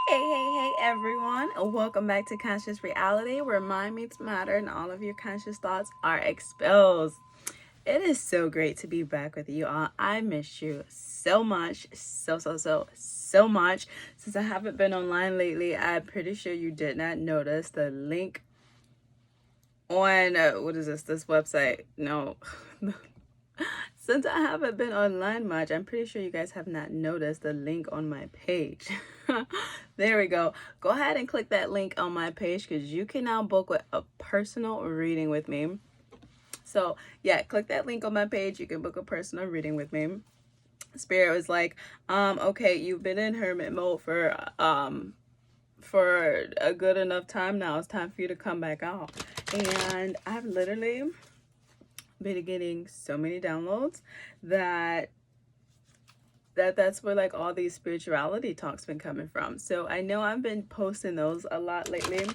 Hey everyone, welcome back to Conscious Reality, where mind meets matter and all of your conscious thoughts are exposed. It is so great to be back with you all. I missed you so much, so much. Since I haven't been online lately, I'm pretty sure you did not notice the link on, what is this website? No. Since I haven't been online much, I'm pretty sure you guys have not noticed the link on my page. There we go. Go ahead and click that link on my page because you can now book a personal reading with me. So yeah, click that link on my page. You can book a personal reading with me. Spirit was like, okay, you've been in hermit mode for a good enough time now. It's time for you to come back out. And I've literally been getting so many downloads that's where like all these spirituality talks been coming from. So I know I've been posting those a lot lately.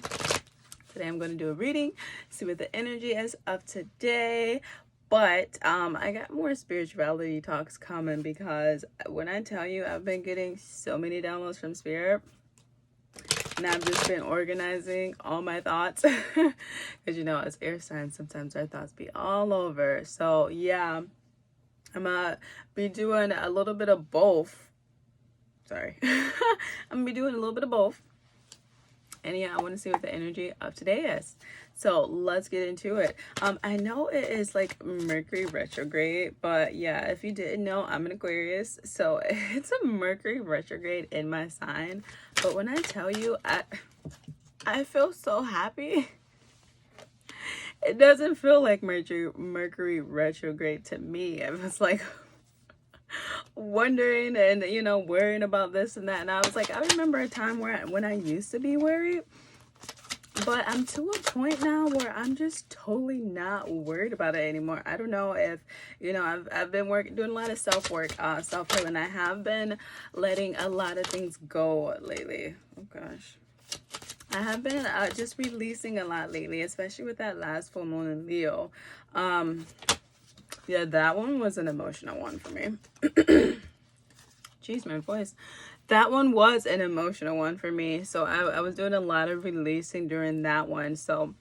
Today I'm going to do a reading, see what the energy is of today. But I got more spirituality talks coming because when I tell you I've been getting so many downloads from Spirit, and I've just been organizing all my thoughts because you know, as air signs, sometimes our thoughts be all over. So yeah, I'm gonna be doing a little bit of both. Sorry. I'm gonna be doing a little bit of both. And yeah, I want to see what the energy of today is. So let's get into it. I know it is like Mercury retrograde, but yeah, if you didn't know, I'm an Aquarius. So it's a Mercury retrograde in my sign. But when I tell you, I feel so happy. It doesn't feel like Mercury retrograde to me. I was like wondering and, you know, worrying about this and that. And I was like, I remember a time when I used to be worried. But I'm to a point now where I'm just totally not worried about it anymore. I don't know if, you know, I've been doing a lot of self-work, self-healing. I have been letting a lot of things go lately. Oh, gosh. I have been just releasing a lot lately, especially with that last full moon in Leo. Yeah, that one was an emotional one for me. Jeez, my voice. That one was an emotional one for me. So I was doing a lot of releasing during that one. So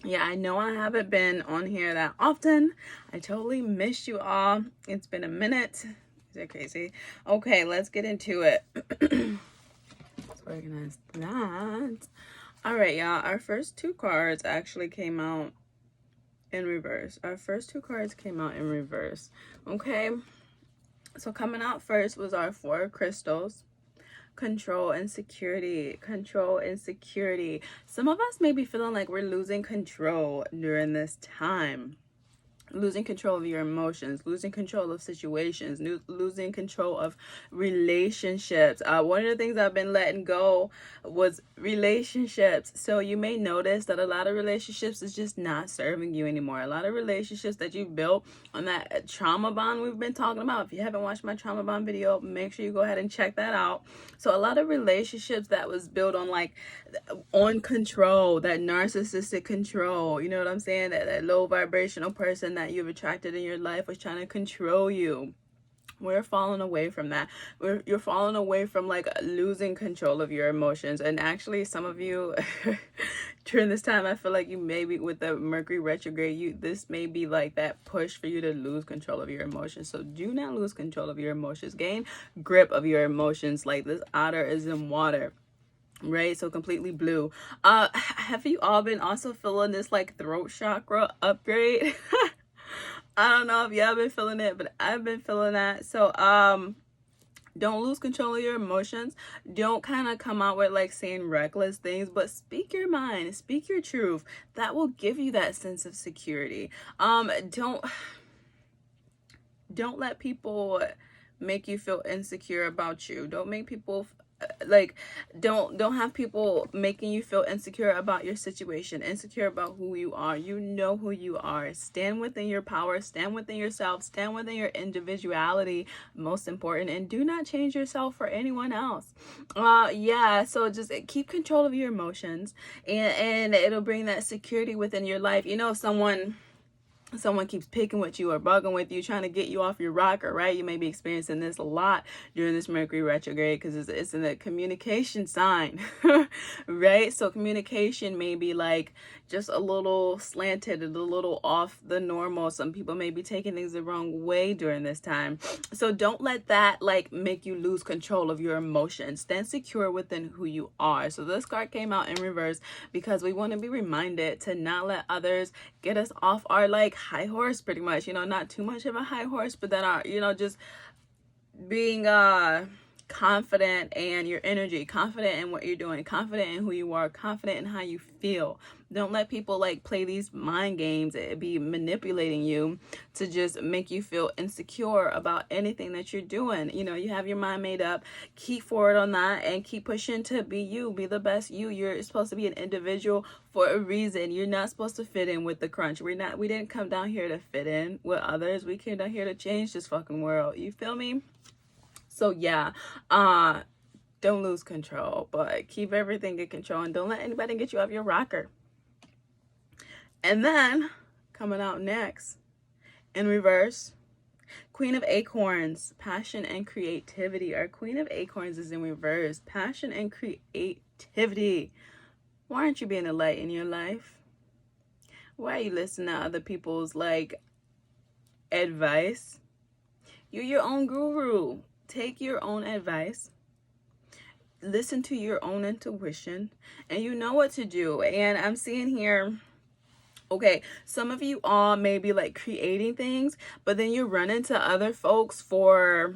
yeah, I know I haven't been on here that often. I totally missed you all. It's been a minute. Is that crazy? Okay, let's get into it. Let's organize that. All right, y'all. Our first two cards actually came out in reverse. Okay. So coming out first was our four crystals. Control and security. Some of us may be feeling like we're losing control during this time. Losing control of your emotions, losing control of situations, losing control of relationships. One of the things I've been letting go was relationships. So you may notice that a lot of relationships is just not serving you anymore. A lot of relationships that you built on that trauma bond we've been talking about. If you haven't watched my trauma bond video, make sure you go ahead and check that out. So a lot of relationships that was built on like on control, that narcissistic control, you know what I'm saying, that low vibrational person that you've attracted in your life was trying to control you. We're falling away from that. You're falling away from like losing control of your emotions. And actually some of you during this time, I feel like you maybe with the Mercury retrograde, this may be like that push for you to lose control of your emotions. So do not lose control of your emotions. Gain grip of your emotions. Like this otter is in water, right? So completely blue. Have you all been also feeling this like throat chakra upgrade? I don't know if y'all been feeling it, but I've been feeling that. So don't lose control of your emotions. Don't kind of come out with like saying reckless things, but speak your mind, speak your truth. That will give you that sense of security. Don't let people make you feel insecure about you. Don't make people like don't have people making you feel insecure about your situation, insecure about who you are. You know who you are. Stand within your power, stand within yourself, stand within your individuality, most important, and do not change yourself for anyone else. Yeah, so just keep control of your emotions, and it'll bring that security within your life. You know, someone someone keeps picking with you or bugging with you, trying to get you off your rocker, right? You may be experiencing this a lot during this Mercury retrograde because it's in a communication sign, right? So communication may be like just a little slanted, a little off the normal. Some people may be taking things the wrong way during this time. So don't let that like make you lose control of your emotions. Stand secure within who you are. So this card came out in reverse because we want to be reminded to not let others get us off our like high horse, pretty much, you know, not too much of a high horse, but then our, you know, just being confident in your energy, confident in what you're doing, confident in who you are, confident in how you feel. Don't let people like play these mind games and be manipulating you to just make you feel insecure about anything that you're doing. You know, you have your mind made up, keep forward on that and keep pushing to be you, be the best you. You're supposed to be an individual for a reason. You're not supposed to fit in with the crunch. We didn't come down here to fit in with others. We came down here to change this fucking world. You feel me? So yeah, don't lose control, but keep everything in control and don't let anybody get you off your rocker. And then coming out next in reverse, Queen of Acorns, passion and creativity. Our Queen of Acorns is in reverse, passion and creativity. Why aren't you being a light in your life? Why are you listening to other people's like advice? You're your own guru. Take your own advice, listen to your own intuition, and you know what to do. And I'm seeing here, okay, some of you all may be like creating things, but then you run into other folks for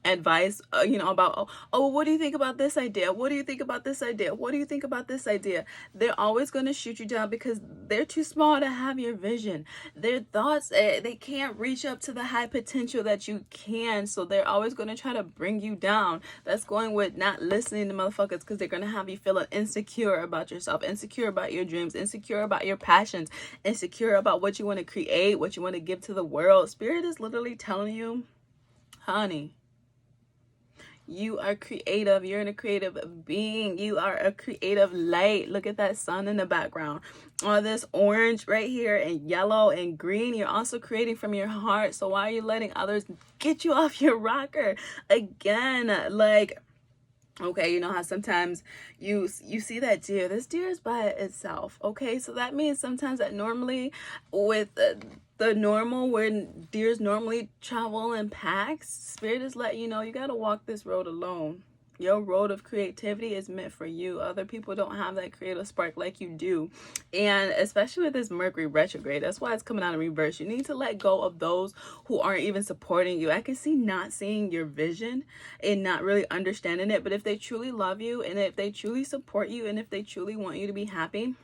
advice, you know, about, oh, what do you think about this idea? What do you think about this idea? What do you think about this idea? They're always going to shoot you down because they're too small to have your vision. Their thoughts, they can't reach up to the high potential that you can. So they're always going to try to bring you down. That's going with not listening to motherfuckers because they're going to have you feeling insecure about yourself, insecure about your dreams, insecure about your passions, insecure about what you want to create, what you want to give to the world. Spirit is literally telling you, honey, you are creative. You're a creative being. You are a creative light. Look at that sun in the background. All this orange right here and yellow and green. You're also creating from your heart. So why are you letting others get you off your rocker? Again, like, okay, you know how sometimes you see that deer. This deer is by itself. Okay, so that means sometimes that normally with the normal where deers normally travel in packs, Spirit is letting you know you got to walk this road alone. Your road of creativity is meant for you. Other people don't have that creative spark like you do. And especially with this Mercury retrograde, that's why it's coming out in reverse. You need to let go of those who aren't even supporting you. I can see not seeing your vision and not really understanding it. But if they truly love you and if they truly support you and if they truly want you to be happy,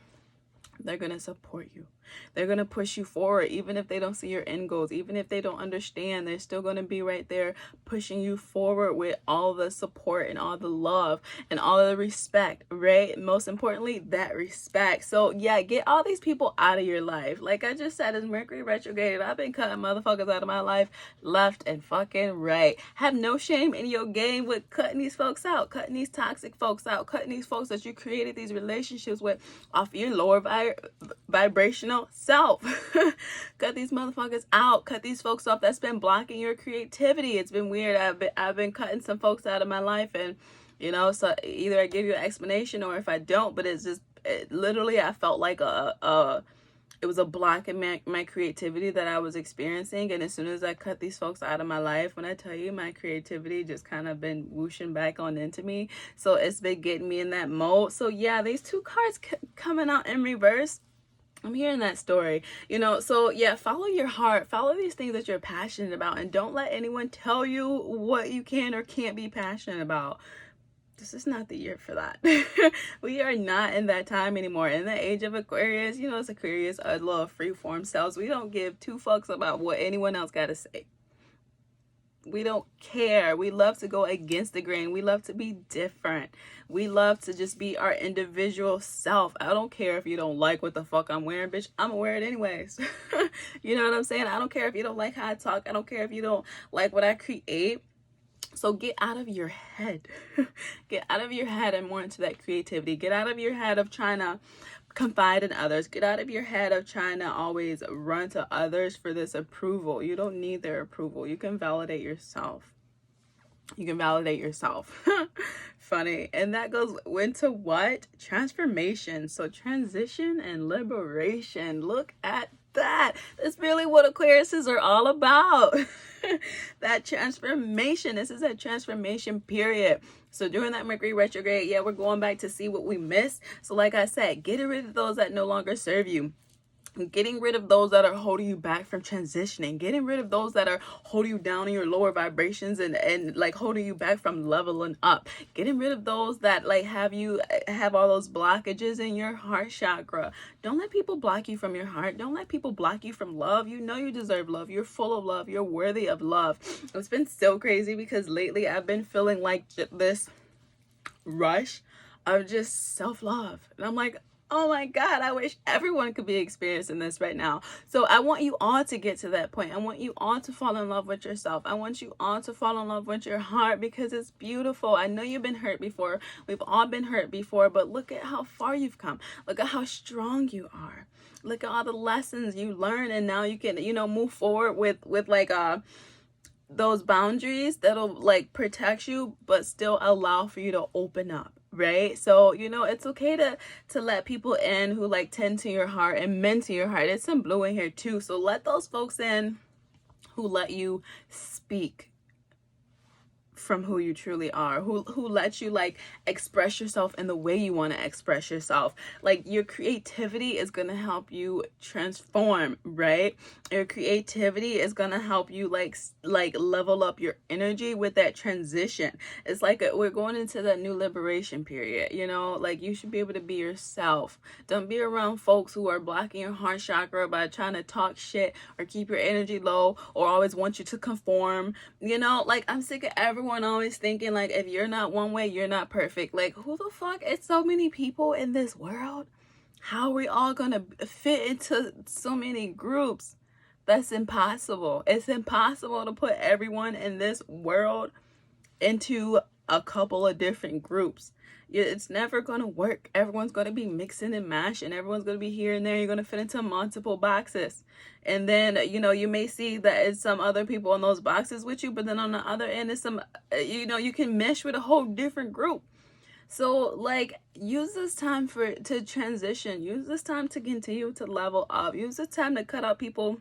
they're going to support you. They're going to push you forward, even if they don't see your end goals, even if they don't understand, they're still going to be right there pushing you forward with all the support and all the love and all the respect, right? Most importantly, that respect. So yeah, get all these people out of your life. Like I just said, it's Mercury retrograde. I've been cutting motherfuckers out of my life left and fucking right. Have no shame in your game with cutting these folks out, cutting these toxic folks out, cutting these folks that you created these relationships with off your lower vibrational self. Cut these motherfuckers out. Cut these folks off that's been blocking your creativity. It's been weird. I've been cutting some folks out of my life, and you know, so either I give you an explanation or if I don't, but it's just literally I felt like it was a block in my creativity that I was experiencing. And as soon as I cut these folks out of my life, when I tell you my creativity just kind of been whooshing back on into me, so it's been getting me in that mode. So yeah, these two cards coming out in reverse, I'm hearing that story, you know. So yeah, follow your heart, follow these things that you're passionate about, and don't let anyone tell you what you can or can't be passionate about. This is not the year for that. We are not in that time anymore. In the age of Aquarius, you know, it's Aquarius, a little freeform selves. We don't give two fucks about what anyone else got to say. We don't care. We love to go against the grain. We love to be different. We love to just be our individual self. I don't care if you don't like what the fuck I'm wearing, bitch. I'm gonna wear it anyways. You know what I'm saying? I don't care if you don't like how I talk. I don't care if you don't like what I create. So get out of your head. Get out of your head and more into that creativity. Get out of your head of trying to confide in others. Get out of your head of trying to always run to others for this approval. You don't need their approval. You can validate yourself. You can validate yourself. Funny. And that goes into what? Transformation. So transition and liberation. Look at that. That's really what Aquariuses are all about. That transformation. This is a transformation period. So during that Mercury retrograde, yeah, we're going back to see what we missed. So like I said, getting rid of those that no longer serve you. Getting rid of those that are holding you back from transitioning, getting rid of those that are holding you down in your lower vibrations and like holding you back from leveling up, getting rid of those that like have all those blockages in your heart chakra. Don't let people block you from your heart. Don't let people block you from love. You know you deserve love. You're full of love. You're worthy of love. It's been so crazy because lately I've been feeling like this rush of just self-love, and I'm like, oh my God, I wish everyone could be experiencing this right now. So I want you all to get to that point. I want you all to fall in love with yourself. I want you all to fall in love with your heart because it's beautiful. I know you've been hurt before. We've all been hurt before, but look at how far you've come. Look at how strong you are. Look at all the lessons you learn, and now you can, move forward with like those boundaries that'll like protect you but still allow for you to open up. Right? So, it's okay to let people in who like tend to your heart and mend to your heart. There's some blue in here too. So let those folks in who let you speak from who you truly are, who lets you like express yourself in the way you want to express yourself. Like your creativity is going to help you transform, right? Your creativity is going to help you like level up your energy with that transition. It's like we're going into that new liberation period, like you should be able to be yourself. Don't be around folks who are blocking your heart chakra by trying to talk shit or keep your energy low or always want you to conform. Like I'm sick of everyone always thinking like if you're not one way, you're not perfect. Like who the fuck? It's so many people in this world. How are we all gonna fit into so many groups? That's impossible. It's impossible to put everyone in this world into a couple of different groups. It's never going to work. Everyone's going to be mixing and mashing. Everyone's going to be here and there. You're going to fit into multiple boxes. And then, you may see that it's some other people in those boxes with you, but then on the other end is some, you can mesh with a whole different group. So like use this time to transition. Use this time to continue to level up. Use this time to cut out people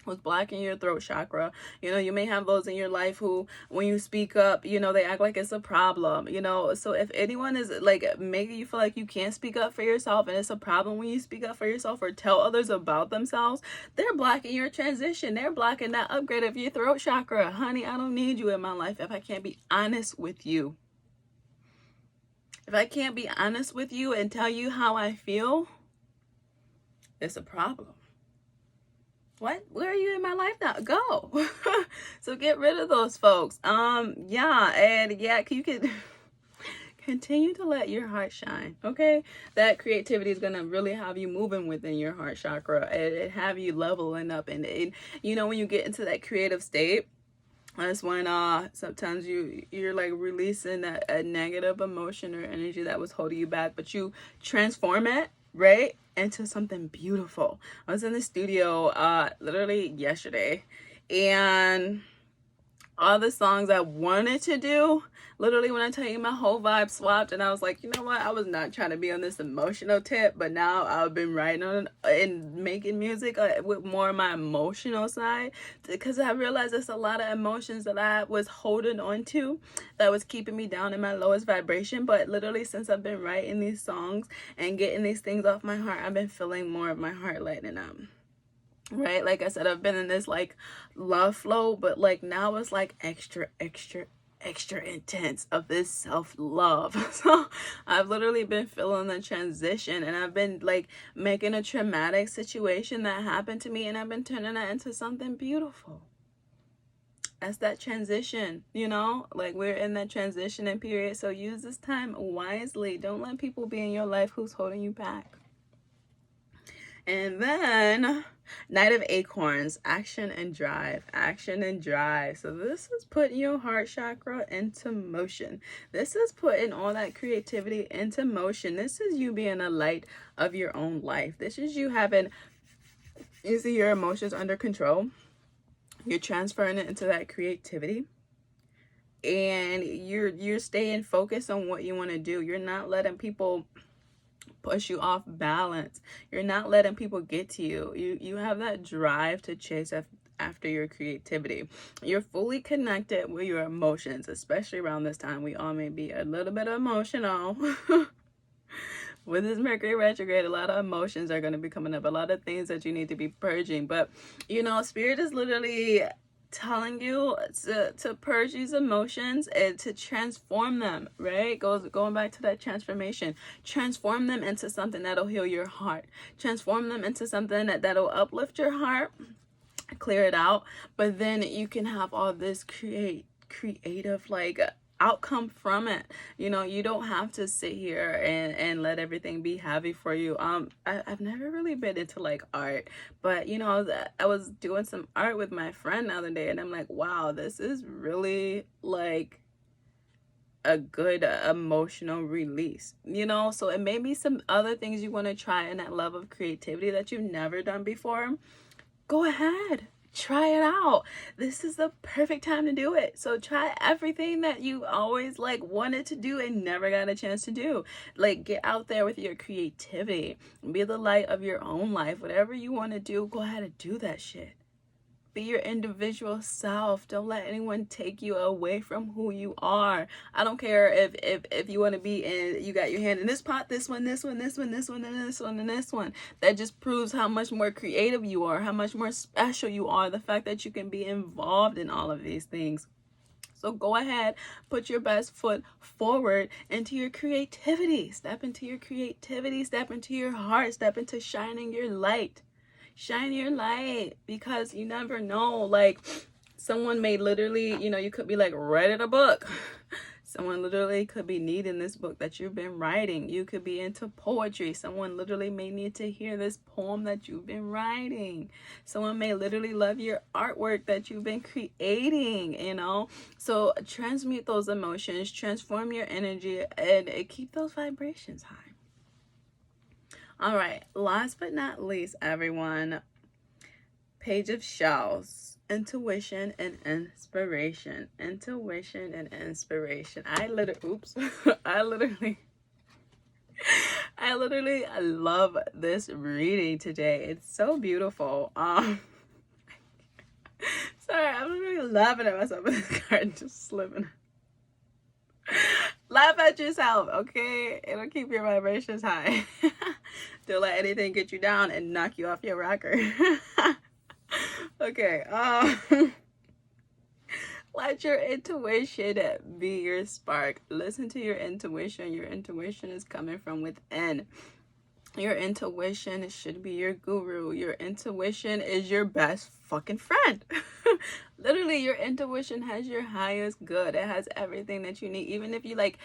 who's blocking your throat chakra. You may have those in your life who, when you speak up, they act like it's a problem, so if anyone is like making you feel like you can't speak up for yourself and it's a problem when you speak up for yourself or tell others about themselves, they're blocking your transition. They're blocking that upgrade of your throat chakra. Honey, I don't need you in my life if I can't be honest with you. If I can't be honest with you and tell you how I feel, it's a problem. What? Where are you in my life now? Go. So get rid of those folks. You can continue to let your heart shine. Okay, that creativity is gonna really have you moving within your heart chakra and have you leveling up. And when you get into that creative state, that's when sometimes you're like releasing a negative emotion or energy that was holding you back, but you transform it, right, into something beautiful. I was in the studio literally yesterday, and all the songs I wanted to do, literally when I tell you my whole vibe swapped, and I was like, you know what, I was not trying to be on this emotional tip, but now I've been writing on and making music with more of my emotional side, because I realized there's a lot of emotions that I was holding on to that was keeping me down in my lowest vibration. But literally since I've been writing these songs and getting these things off my heart, I've been feeling more of my heart lightening up. Right, like I said, I've been in this like love flow, but like now it's like extra intense of this self-love. So I've literally been feeling the transition, and I've been like making a traumatic situation that happened to me, and I've been turning that into something beautiful. That's that transition, like we're in that transitioning period. So use this time wisely. Don't let people be in your life who's holding you back. And then Knight of Acorns, action and drive, action and drive. So this is putting your heart chakra into motion. This is putting all that creativity into motion. This is you being a light of your own life. This is you having, you see, your emotions under control. You're transferring it into that creativity. And you're staying focused on what you want to do. You're not letting people push you off balance. You're not letting people get to you. You have that drive to chase after your creativity. You're fully connected with your emotions, especially around this time. We all may be a little bit emotional. With this Mercury retrograde, a lot of emotions are going to be coming up, a lot of things that you need to be purging. But you know, Spirit is literally telling you to purge these emotions and to transform them, right? Going back to that transformation. Transform them into something that'll heal your heart. Transform them into something that'll uplift your heart, clear it out. But then you can have all this creative like outcome from it. You know, you don't have to sit here and let everything be heavy for you. I've never really been into like art, but you know, I was doing some art with my friend the other day, and I'm like, wow, this is really like a good emotional release, you know. So it may be some other things you want to try in that love of creativity that you've never done before. Go ahead, try it out. This is the perfect time to do it. So try everything that you always like wanted to do and never got a chance to do. Like, get out there with your creativity. Be the light of your own life. Whatever you want to do, go ahead and do that shit. Be your individual self. Don't let anyone take you away from who you are. I don't care if you want to be in, you got your hand in this pot, this one, this one, this one, this one, and this one, and this one. That just proves how much more creative you are, how much more special you are. The fact that you can be involved in all of these things. So go ahead, put your best foot forward into your creativity. Step into your creativity. Step into your heart. Step into shining your light. Shine your light, because you never know, like, someone may literally, you know, you could be like writing a book. Someone literally could be needing this book that you've been writing. You could be into poetry. Someone literally may need to hear this poem that you've been writing. Someone may literally love your artwork that you've been creating, you know. So transmute those emotions, transform your energy, and keep those vibrations high. All right, last but not least, everyone, Page of Shells, intuition and inspiration. Intuition and inspiration. I literally love this reading today. It's so beautiful. Sorry, I'm really laughing at myself with this card just slipping. Laugh at yourself, okay? It'll keep your vibrations high. Don't let anything get you down and knock you off your rocker. Okay, let your intuition be your spark. Listen to your intuition. Your intuition is coming from within. Your intuition should be your guru. Your intuition is your best fucking friend. Literally, your intuition has your highest good. It has everything that you need. Even if you like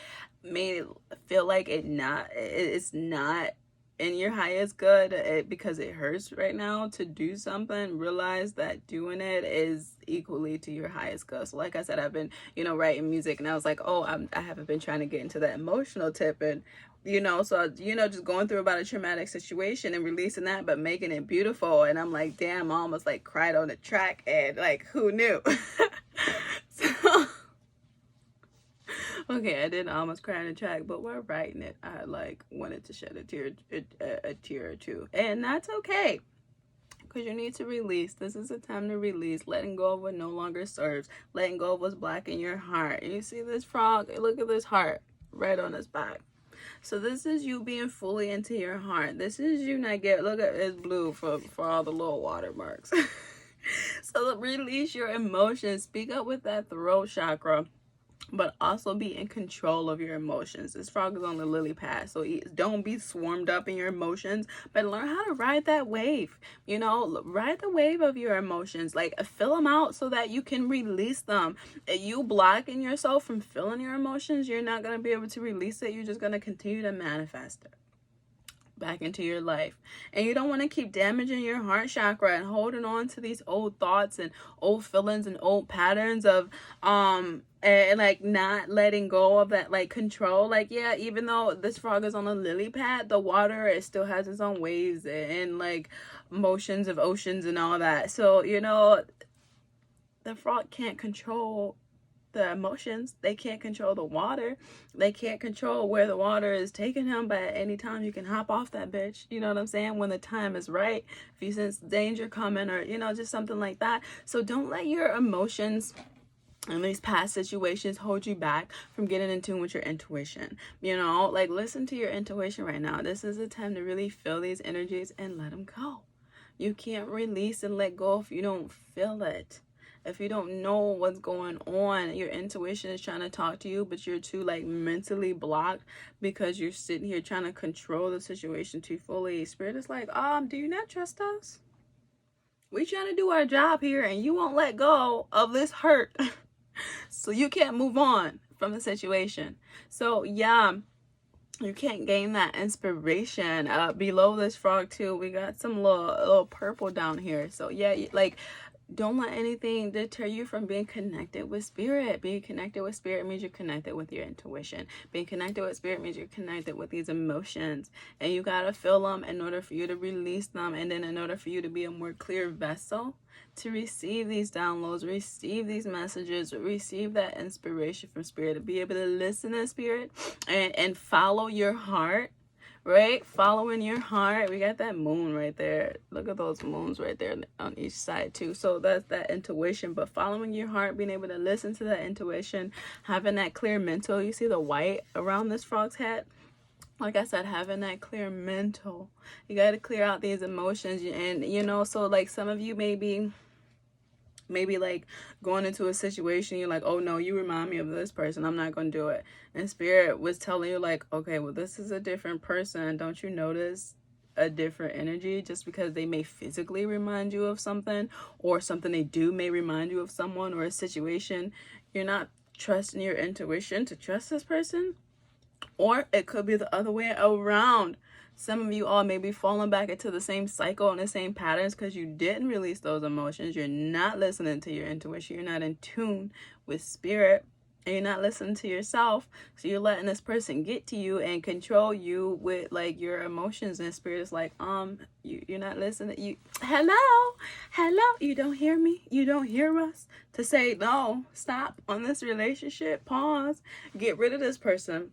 may feel like it's not in your highest good because it hurts right now to do something, realize that doing it is equally to your highest good. So like I said, I've been, you know, writing music, and I was like, oh, I haven't been trying to get into that emotional tip, and you know, so, you know, just going through about a traumatic situation and releasing that, but making it beautiful. And I'm like, damn, I almost like cried on the track, and like, who knew? So, okay, I didn't almost cry on the track, but while writing it, I like wanted to shed a tear or two, and that's okay. Because you need to release. This is a time to release. Letting go of what no longer serves. Letting go of what's blocking your heart. And you see this frog? Look at this heart right on his back. So this is you being fully into your heart. This is you not look at it's blue for all the little watermarks. So release your emotions. Speak up with that throat chakra, but also be in control of your emotions. This frog is on the lily pad, so don't be swarmed up in your emotions, but learn how to ride that wave. You know, ride the wave of your emotions. Like, fill them out so that you can release them. If you blocking yourself from feeling your emotions, you're not going to be able to release it. You're just going to continue to manifest it. back into your life. And you don't want to keep damaging your heart chakra and holding on to these old thoughts and old feelings and old patterns of and like not letting go of that like control. Like, yeah, even though this frog is on a lily pad, the water, it still has its own waves and like motions of oceans and all that. So, you know, the frog can't control the emotions. They can't control the water. They can't control where the water is taking him, but at any time you can hop off that bitch. You know what I'm saying? When the time is right, if you sense danger coming, or, you know, just something like that. So don't let your emotions and these past situations hold you back from getting in tune with your intuition. You know, like, listen to your intuition right now. This is the time to really feel these energies and let them go. You can't release and let go if you don't feel it. If you don't know what's going on, your intuition is trying to talk to you, but you're too like mentally blocked because you're sitting here trying to control the situation too fully. Spirit is like, do you not trust us? We trying to do our job here and you won't let go of this hurt. So you can't move on from the situation. So yeah, you can't gain that inspiration. Below this frog too, we got some little purple down here. So yeah, like, don't let anything deter you from being connected with spirit. Being connected with spirit means you're connected with your intuition. Being connected with spirit means you're connected with these emotions. And you got to feel them in order for you to release them. And then in order for you to be a more clear vessel to receive these downloads, receive these messages, receive that inspiration from spirit, to be able to listen to spirit and follow your heart. Right? Following your heart. We got that moon right there. Look at those moons right there on each side too. So that's that intuition. But following your heart, being able to listen to that intuition, having that clear mental. You see the white around this frog's head? Like I said, having that clear mental. You got to clear out these emotions. And, you know, so like some of you maybe like going into a situation, you're like, oh no, you remind me of this person, I'm not going to do it. And spirit was telling you like, okay, well, this is a different person. Don't you notice a different energy? Just because they may physically remind you of something, or something they do may remind you of someone or a situation, you're not trusting your intuition to trust this person. Or it could be the other way around. Some of you all may be falling back into the same cycle and the same patterns because you didn't release those emotions. You're not listening to your intuition. You're not in tune with spirit. And you're not listening to yourself. So you're letting this person get to you and control you with like your emotions. And spirit is like, you're not listening. Hello. You don't hear me? You don't hear us? To say, no, stop on this relationship. Pause. Get rid of this person.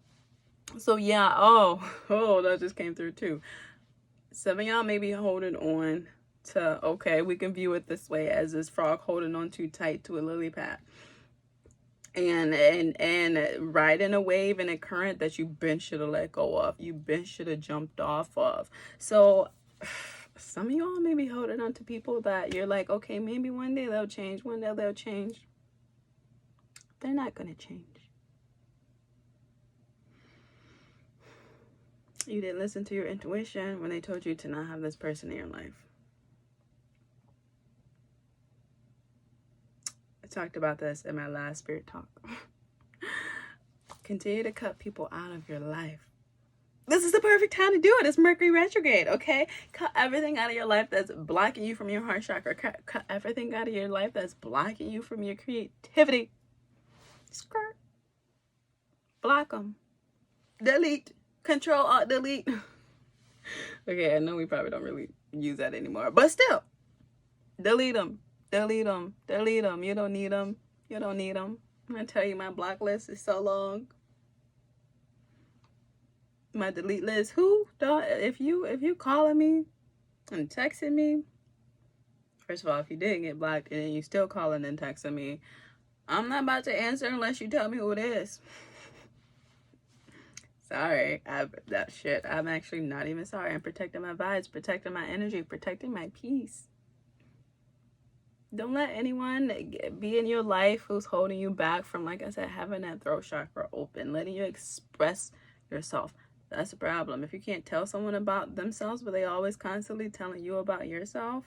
So yeah, that just came through too. Some of y'all may be holding on to, okay, we can view it this way, as this frog holding on too tight to a lily pad. And riding a wave and a current that you been should have let go of. You been should have jumped off of. So some of y'all may be holding on to people that you're like, okay, maybe one day they'll change. One day they'll change. They're not going to change. You didn't listen to your intuition when they told you to not have this person in your life. I talked about this in my last spirit talk. Continue to cut people out of your life. This is the perfect time to do it. It's Mercury retrograde, okay? Cut everything out of your life that's blocking you from your heart chakra. Cut everything out of your life that's blocking you from your creativity. Skirt. Block them. Delete. Control, Alt, delete. Okay, I know we probably don't really use that anymore, but still, delete them. Delete them. Delete them. You don't need them. You don't need them. I'm gonna tell you, my block list is so long. My delete list. If you calling me and texting me, first of all, if you didn't get blocked and you still calling and texting me, I'm not about to answer unless you tell me who it is. Sorry, I'm actually not even sorry. I'm protecting my vibes, protecting my energy, protecting my peace. Don't let anyone be in your life who's holding you back from, like I said, having that throat chakra open, letting you express yourself. That's the problem. If you can't tell someone about themselves, but they always constantly telling you about yourself,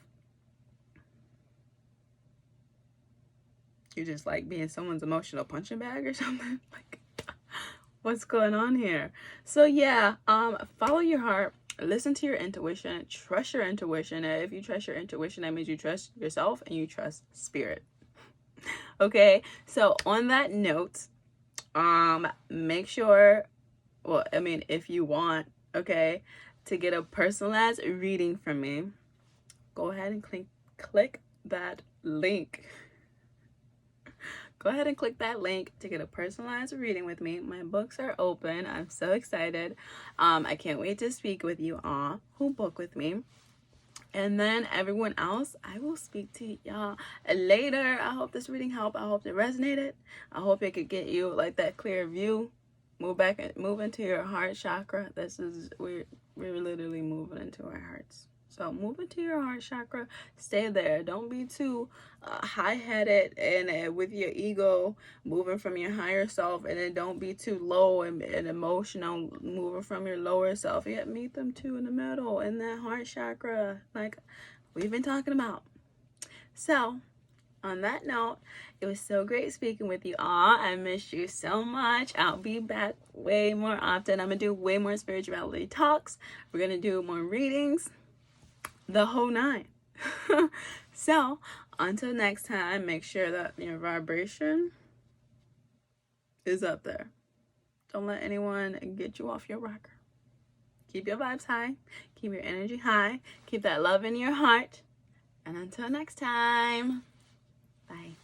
you're just like being someone's emotional punching bag or something. Like, what's going on here? So yeah, follow your heart, Listen to your intuition. Trust your intuition. And if you trust your intuition, that means you trust yourself and you trust spirit. Okay, so on that note, make sure, well, I mean, if you want, okay, to get a personalized reading from me, go ahead and click that link. Go ahead and click that link to get a personalized reading with me. My books are open. I'm so excited. I can't wait to speak with you all who book with me. And then everyone else, I will speak to y'all later. I hope this reading helped. I hope it resonated. I hope it could get you like that clear view. Move into your heart chakra. We're literally moving into our hearts. So move into your heart chakra. Stay there. Don't be too high-headed and with your ego, moving from your higher self, and then don't be too low and emotional, moving from your lower self. Yeah, meet them two in the middle in that heart chakra, like we've been talking about. So on that note, it was so great speaking with you all. I missed you so much. I'll be back way more often. I'm gonna do way more spirituality talks. We're gonna do more readings, the whole nine. So until next time, make sure that your vibration is up there. Don't let anyone get you off your rocker. Keep your vibes high. Keep your energy high. Keep that love in your heart. And until next time, bye.